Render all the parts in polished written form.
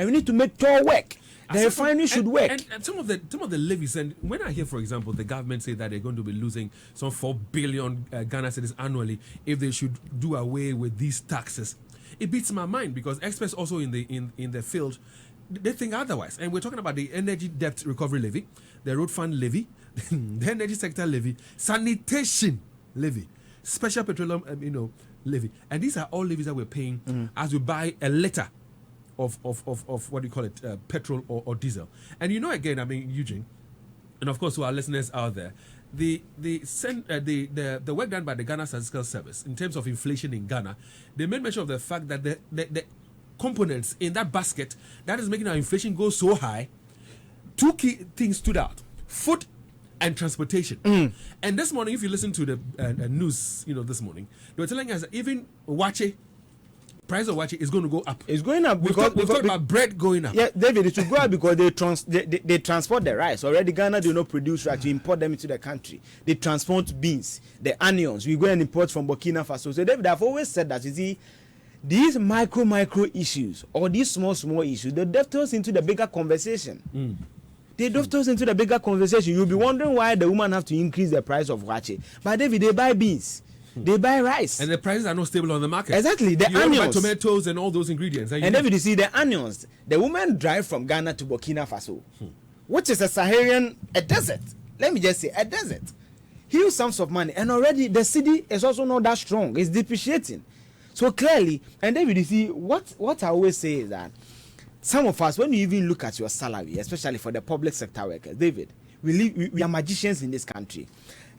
and we need to make Petrol work. The refinery should work. And some of the levies, and when I hear, for example, the government say that they're going to be losing some 4 billion Ghana cedis annually if they should do away with these taxes, it beats my mind, because experts also in the field, they think otherwise. And we're talking about the energy debt recovery levy, the road fund levy, the energy sector levy, sanitation levy, special petroleum levy, and these are all levies that we're paying as we buy a liter of what do you call it, petrol or diesel. And again, I mean, Eugene, and of course to our listeners out there, the work done by the Ghana Statistical Service in terms of inflation in Ghana, they made mention of the fact that the components in that basket that is making our inflation go so high, 2 key things stood out: food and transportation. And this morning, if you listen to the news, this morning, they were telling us that even price of wache is going to go up. It's going up because we've talked about bread going up. Yeah, David, it should go up because they transport the rice. Already Ghana do not produce rice. We import them into the country. They transport beans, the onions. We go and import from Burkina Faso. So David, I've always said that, you see, these micro issues or these small issues, they dovetails into the bigger conversation. They dovetails into the bigger conversation. You'll be wondering why the woman have to increase the price of wache. But David, they buy beans. They buy rice, and the prices are not stable on the market. Exactly, the onions, tomatoes, and all those ingredients. And then you see the onions. The women drive from Ghana to Burkina Faso, which is a desert. Let me just say, a desert. Huge sums of money, and already the cedi is also not that strong. It's depreciating. So clearly, and then you see what I always say is that some of us, when you even look at your salary, especially for the public sector workers, David, we are magicians in this country.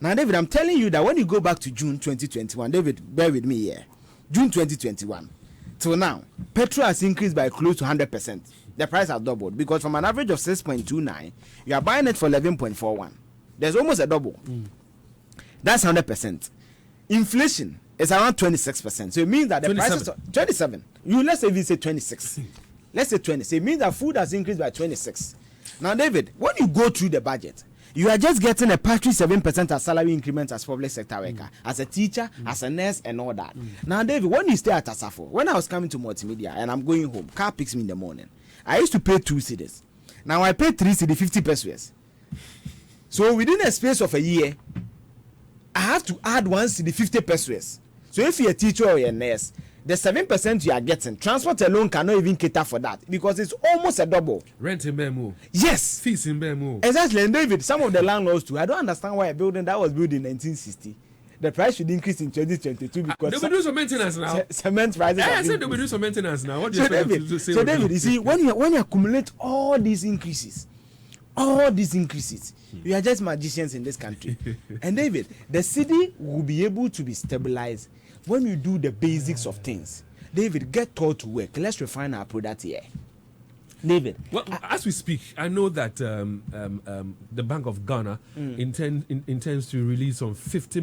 Now, David, I'm telling you that when you go back to June 2021, David, bear with me here. June 2021 till now, petrol has increased by close to 100%. The price has doubled, because from an average of 6.29, you are buying it for 11.41. There's almost a double. That's 100%. Inflation is around 26%. So it means that the prices are 27. Let's say we say 26. Let's say 20. So it means that food has increased by 26. Now, David, when you go through the budget, you are just getting a paltry 7% as salary increment as public sector worker, as a teacher, as a nurse, and all that. Now, David, when you stay at Asafo, when I was coming to multimedia and I'm going home, car picks me in the morning, I used to pay 2 cedis. Now I pay 3 cedi, 50 pesos. So within a space of a year, I have to add 1 cedi, 50 pesos. So if you're a teacher or you're a nurse, the 7% you are getting, transport alone cannot even cater for that, because it's almost a double. Rent in Bemu. Yes. Fees in Bemu. Exactly. And David, some of the landlords too, I don't understand why a building that was built in 1960, the price should increase in 2022 because they will do some maintenance now. Cement prices. I said they will do some maintenance now. What do you expect them to say? So David, you see, when you accumulate all these increases, you are just magicians in this country. And David, the cedi will be able to be stabilized when you do the basics of things. David, get taught to work. Let's refine our product here. David. Well, as we speak, I know that the Bank of Ghana intends to release some 50